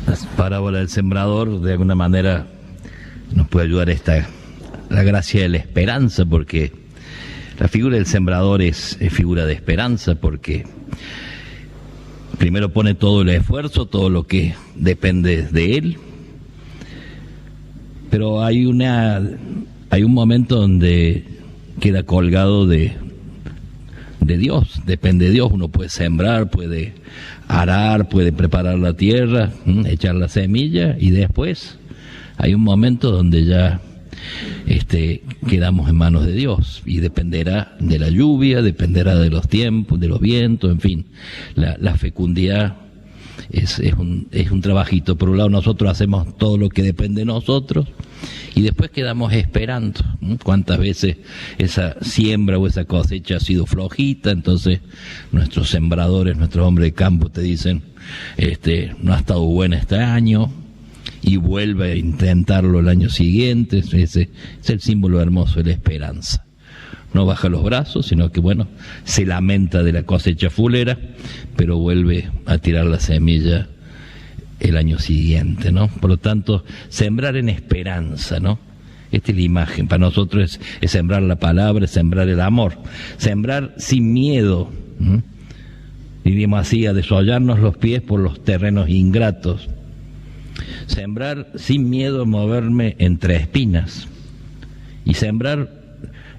La parábola del sembrador de alguna manera nos puede ayudar la gracia de la esperanza, porque la figura del sembrador es figura de esperanza, porque primero pone todo el esfuerzo, todo lo que depende de él, pero hay un momento donde queda colgado de Dios, depende de Dios. Uno puede sembrar, puede arar, puede preparar la tierra, echar la semilla, y después hay un momento donde ya quedamos en manos de Dios, y dependerá de la lluvia, dependerá de los tiempos, de los vientos, en fin. La fecundidad es un trabajito. Por un lado nosotros hacemos todo lo que depende de nosotros, y después quedamos esperando. ¿Cuántas veces esa siembra o esa cosecha ha sido flojita? Entonces nuestros sembradores, nuestros hombres de campo te dicen, no ha estado buena este año, y vuelve a intentarlo el año siguiente. Ese es el símbolo hermoso de la esperanza. No baja los brazos, sino que se lamenta de la cosecha fulera, pero vuelve a tirar la semilla el año siguiente, ¿no? Por lo tanto, sembrar en esperanza, ¿no? Esta es la imagen. Para nosotros es sembrar la palabra, es sembrar el amor, sembrar sin miedo. Diríamos así, a desollarnos los pies por los terrenos ingratos. Sembrar sin miedo a moverme entre espinas, y sembrar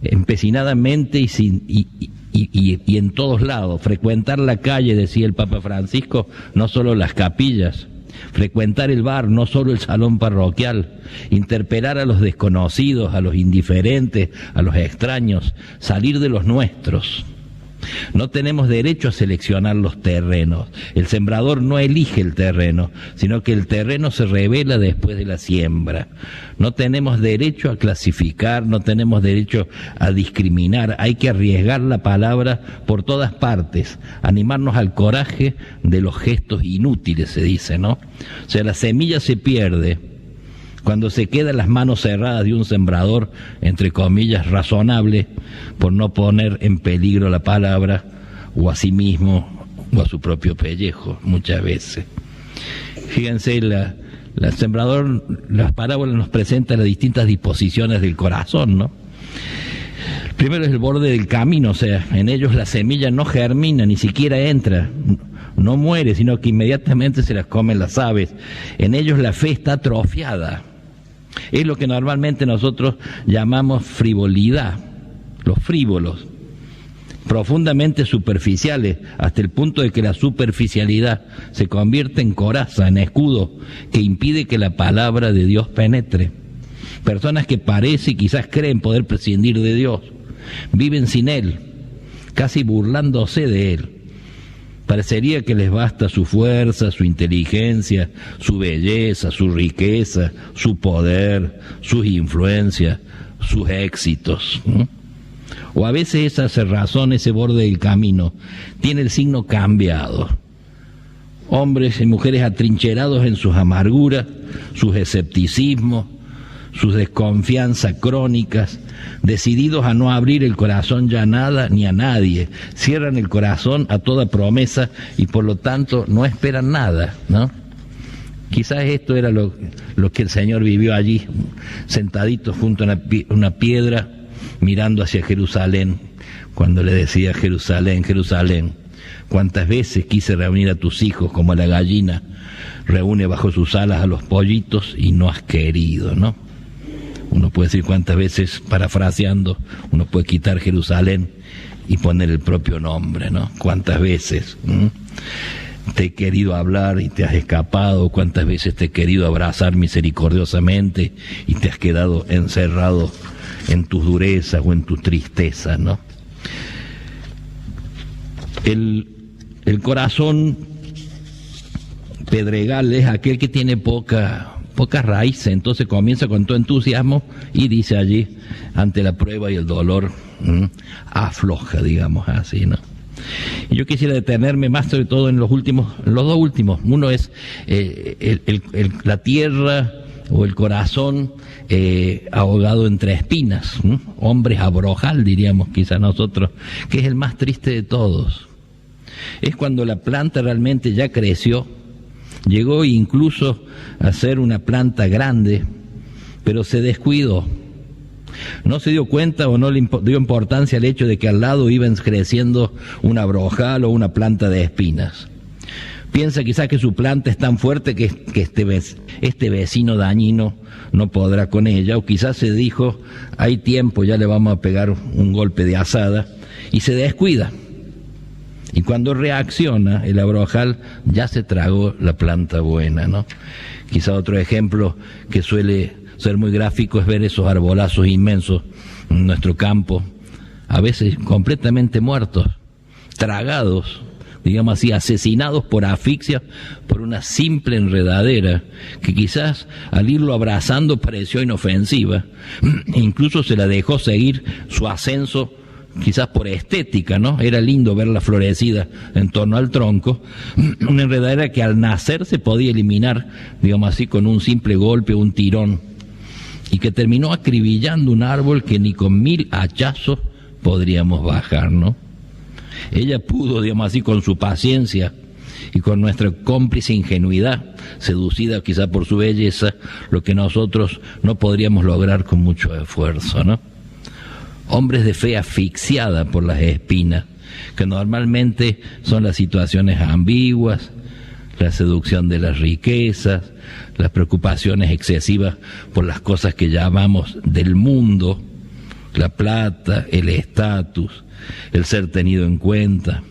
empecinadamente y en todos lados. Frecuentar la calle, decía el Papa Francisco, no solo las capillas. Frecuentar el bar, no solo el salón parroquial. Interpelar a los desconocidos, a los indiferentes, a los extraños. Salir de los nuestros. No tenemos derecho a seleccionar los terrenos. El sembrador no elige el terreno, sino que el terreno se revela después de la siembra. No tenemos derecho a clasificar, no tenemos derecho a discriminar. Hay que arriesgar la palabra por todas partes, animarnos al coraje de los gestos inútiles, se dice, ¿no? O sea, la semilla se pierde cuando se queda en las manos cerradas de un sembrador, entre comillas, razonable, por no poner en peligro la palabra, o a sí mismo, o a su propio pellejo, muchas veces. Fíjense, la sembrador, las parábolas nos presentan las distintas disposiciones del corazón, ¿no? Primero es el borde del camino, o sea, en ellos la semilla no germina, ni siquiera entra, no muere, sino que inmediatamente se las comen las aves. En ellos la fe está atrofiada. Es lo que normalmente nosotros llamamos frivolidad, los frívolos, profundamente superficiales, hasta el punto de que la superficialidad se convierte en coraza, en escudo, que impide que la palabra de Dios penetre. Personas que parece y quizás creen poder prescindir de Dios, viven sin Él, casi burlándose de Él. Parecería que les basta su fuerza, su inteligencia, su belleza, su riqueza, su poder, sus influencias, sus éxitos. O a veces esa cerrazón, ese borde del camino, tiene el signo cambiado. Hombres y mujeres atrincherados en sus amarguras, sus escepticismos, sus desconfianzas crónicas, decididos a no abrir el corazón ya a nada ni a nadie. Cierran el corazón a toda promesa y por lo tanto no esperan nada, ¿no? Quizás esto era lo que el Señor vivió allí, sentadito junto a una piedra, mirando hacia Jerusalén, cuando le decía: Jerusalén, Jerusalén, cuántas veces quise reunir a tus hijos como la gallina reúne bajo sus alas a los pollitos y no has querido, ¿no? Uno puede decir cuántas veces, parafraseando, uno puede quitar Jerusalén y poner el propio nombre, ¿no? Cuántas veces te he querido hablar y te has escapado, cuántas veces te he querido abrazar misericordiosamente y te has quedado encerrado en tus durezas o en tu tristeza, ¿no? El corazón pedregal es aquel que tiene pocas raíces, entonces comienza con todo entusiasmo y dice allí, ante la prueba y el dolor, afloja, digamos así, ¿no? Y yo quisiera detenerme más sobre todo en los dos últimos. Uno es la tierra o el corazón ahogado entre espinas, hombres a brojal, diríamos quizá nosotros, que es el más triste de todos. Es cuando la planta realmente ya creció, Llegó incluso a ser una planta grande, pero se descuidó. No se dio cuenta o no le dio importancia al hecho de que al lado iban creciendo un abrojal o una planta de espinas. Piensa quizás que su planta es tan fuerte que este vecino dañino no podrá con ella, o quizás se dijo, hay tiempo, ya le vamos a pegar un golpe de azada, y se descuida. Y cuando reacciona, el abrojal ya se tragó la planta buena, ¿no? Quizá otro ejemplo que suele ser muy gráfico es ver esos arbolazos inmensos en nuestro campo, a veces completamente muertos, tragados, digamos así, asesinados por asfixia, por una simple enredadera, que quizás al irlo abrazando pareció inofensiva, incluso se la dejó seguir su ascenso, quizás por estética, ¿no? Era lindo verla florecida en torno al tronco, una enredadera que al nacer se podía eliminar, digamos así, con un simple golpe o un tirón, y que terminó acribillando un árbol que ni con 1000 hachazos podríamos bajar, ¿no? Ella pudo, digamos así, con su paciencia y con nuestra cómplice ingenuidad, seducida quizá por su belleza, lo que nosotros no podríamos lograr con mucho esfuerzo, ¿no? Hombres de fe asfixiada por las espinas, que normalmente son las situaciones ambiguas, la seducción de las riquezas, las preocupaciones excesivas por las cosas que llamamos del mundo, la plata, el estatus, el ser tenido en cuenta.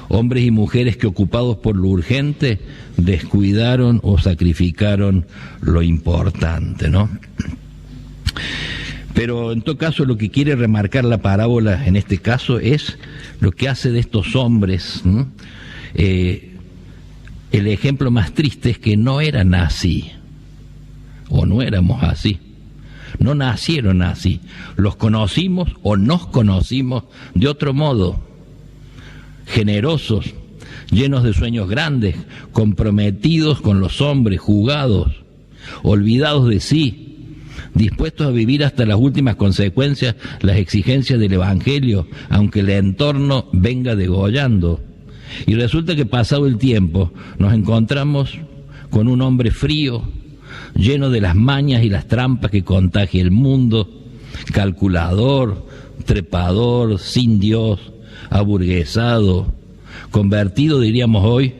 Hombres y mujeres que, ocupados por lo urgente, descuidaron o sacrificaron lo importante, ¿no? Pero en todo caso lo que quiere remarcar la parábola en este caso es lo que hace de estos hombres, ¿no? El ejemplo más triste es que no eran así, o no éramos así, no nacieron así, los conocimos o nos conocimos de otro modo, generosos, llenos de sueños grandes, comprometidos con los hombres, jugados, olvidados de sí, dispuestos a vivir hasta las últimas consecuencias las exigencias del Evangelio, aunque el entorno venga degollando. Y resulta que pasado el tiempo nos encontramos con un hombre frío, lleno de las mañas y las trampas que contagia el mundo, calculador, trepador, sin Dios, aburguesado, convertido, diríamos hoy,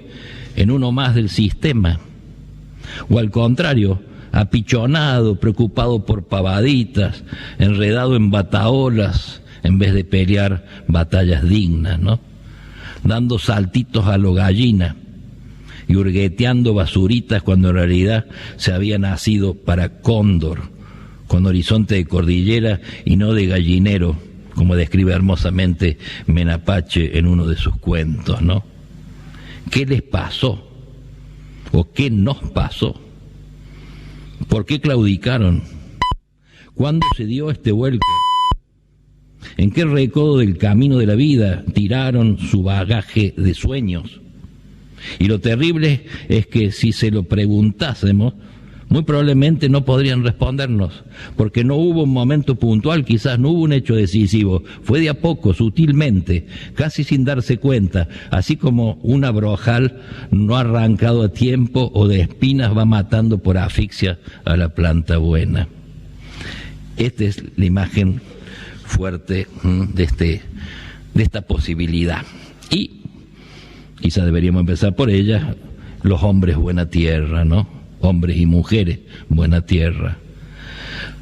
en uno más del sistema. O al contrario, apichonado, preocupado por pavaditas, enredado en bataholas, en vez de pelear batallas dignas, ¿no? Dando saltitos a lo gallina y hurgueteando basuritas cuando en realidad se había nacido para cóndor, con horizonte de cordillera y no de gallinero, como describe hermosamente Menapache en uno de sus cuentos, ¿no? ¿Qué les pasó? ¿O qué nos pasó? ¿Por qué claudicaron? ¿Cuándo se dio este vuelco? ¿En qué recodo del camino de la vida tiraron su bagaje de sueños? Y lo terrible es que si se lo preguntásemos, muy probablemente no podrían respondernos, porque no hubo un momento puntual, quizás no hubo un hecho decisivo, fue de a poco, sutilmente, casi sin darse cuenta, así como un abrojal no arrancado a tiempo o de espinas va matando por asfixia a la planta buena. Esta es la imagen fuerte de esta posibilidad. Y quizás deberíamos empezar por ella, los hombres buena tierra, ¿no? Hombres y mujeres buena tierra.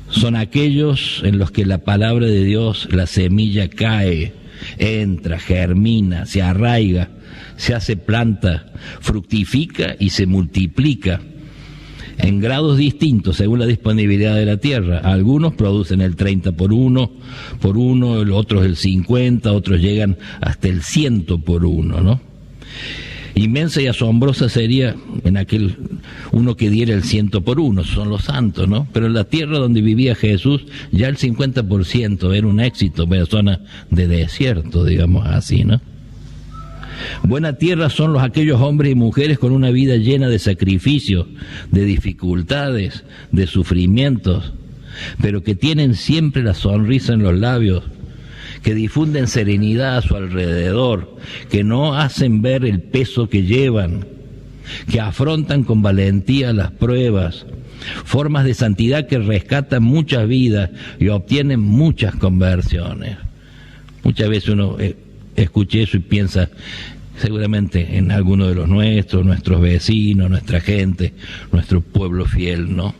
Son aquellos en los que la palabra de Dios, la semilla cae, entra, germina, se arraiga, se hace planta, fructifica y se multiplica en grados distintos según la disponibilidad de la tierra. Algunos producen el 30 por uno, otros el 50, otros llegan hasta el 100 por uno, ¿no? Inmensa y asombrosa sería en aquel uno que diera el 100 por uno, son los santos, ¿no? Pero en la tierra donde vivía Jesús, ya el 50% era un éxito, una zona de desierto, digamos así, ¿no? Buena tierra son aquellos hombres y mujeres con una vida llena de sacrificios, de dificultades, de sufrimientos, pero que tienen siempre la sonrisa en los labios, que difunden serenidad a su alrededor, que no hacen ver el peso que llevan, que afrontan con valentía las pruebas, formas de santidad que rescatan muchas vidas y obtienen muchas conversiones. Muchas veces uno escucha eso y piensa seguramente en alguno de los nuestros, nuestros vecinos, nuestra gente, nuestro pueblo fiel, ¿no?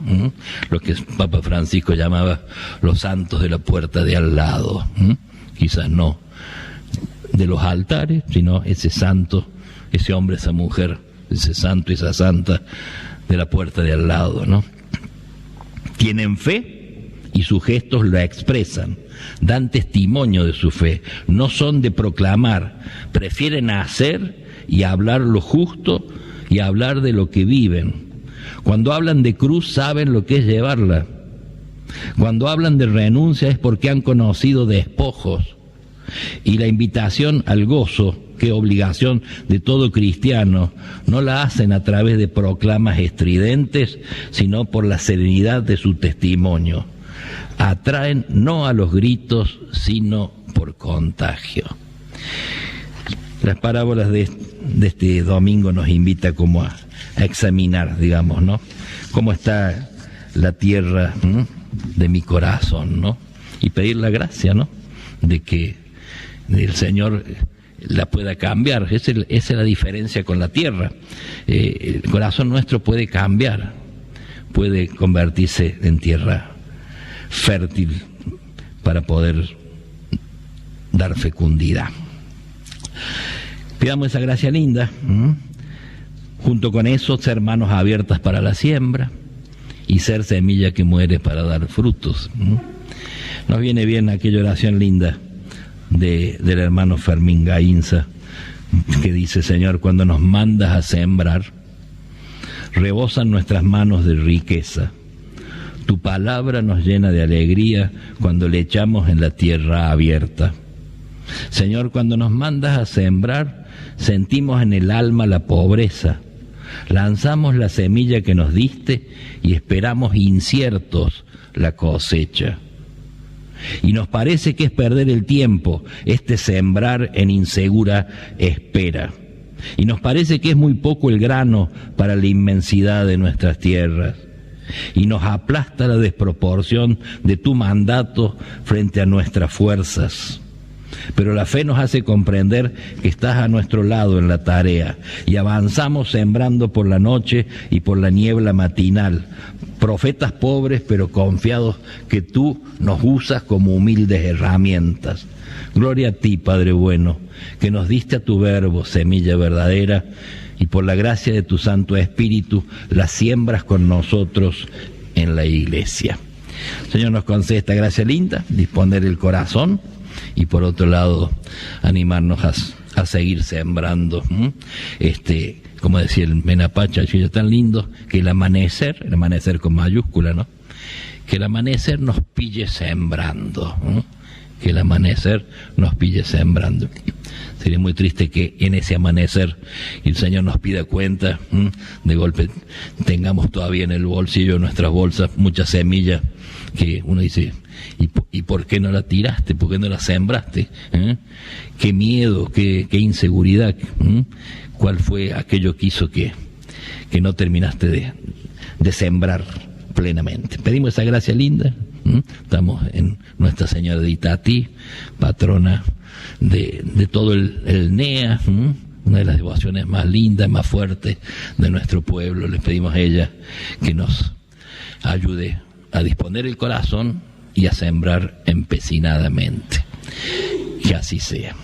Lo que Papa Francisco llamaba los santos de la puerta de al lado. Quizás no de los altares, sino ese santo, ese hombre, esa mujer, ese santo y esa santa de la puerta de al lado, ¿no? Tienen fe y sus gestos la expresan, dan testimonio de su fe, no son de proclamar, prefieren hacer y hablar lo justo y hablar de lo que viven. Cuando hablan de cruz saben lo que es llevarla. Cuando hablan de renuncia es porque han conocido despojos. Y la invitación al gozo, que es obligación de todo cristiano, no la hacen a través de proclamas estridentes, sino por la serenidad de su testimonio. Atraen no a los gritos, sino por contagio. Las parábolas de este domingo nos invita como a examinar, digamos, ¿no? Cómo está la tierra de mi corazón, ¿no? Y pedir la gracia, ¿no? De que el Señor la pueda cambiar. Esa es la diferencia con la tierra. El corazón nuestro puede cambiar, puede convertirse en tierra fértil para poder dar fecundidad. Pidamos esa gracia linda. Junto con eso, ser manos abiertas para la siembra y ser semilla que muere para dar frutos. Nos viene bien aquella oración linda del hermano Fermín Gainza, que dice: Señor, cuando nos mandas a sembrar, rebosan nuestras manos de riqueza. Tu palabra nos llena de alegría cuando le echamos en la tierra abierta. Señor, cuando nos mandas a sembrar, sentimos en el alma la pobreza. Lanzamos la semilla que nos diste y esperamos inciertos la cosecha. Y nos parece que es perder el tiempo este sembrar en insegura espera. Y nos parece que es muy poco el grano para la inmensidad de nuestras tierras. Y nos aplasta la desproporción de tu mandato frente a nuestras fuerzas. Pero la fe nos hace comprender que estás a nuestro lado en la tarea y avanzamos sembrando por la noche y por la niebla matinal, profetas pobres pero confiados que tú nos usas como humildes herramientas. Gloria a ti, Padre bueno, que nos diste a tu verbo, semilla verdadera, y por la gracia de tu Santo Espíritu la siembras con nosotros en la Iglesia. Señor, nos concede esta gracia linda, disponer el corazón, y por otro lado animarnos a seguir sembrando. Como decía el Menapacha, es tan lindo que el amanecer con mayúscula, ¿no? Que el amanecer nos pille sembrando, que el amanecer nos pille sembrando. Sería muy triste que en ese amanecer el Señor nos pida cuenta, de golpe tengamos todavía en el bolsillo de nuestras bolsas muchas semillas que uno dice: ¿y por qué no la tiraste? ¿Por qué no la sembraste? Qué miedo, qué inseguridad. ¿Cuál fue aquello que hizo que no terminaste de sembrar plenamente? Pedimos esa gracia linda. Estamos en Nuestra Señora de Itatí, patrona de todo el NEA, una de las devociones más lindas, más fuertes de nuestro pueblo. Les pedimos a ella que nos ayude a disponer el corazón y a sembrar empecinadamente. Que así sea.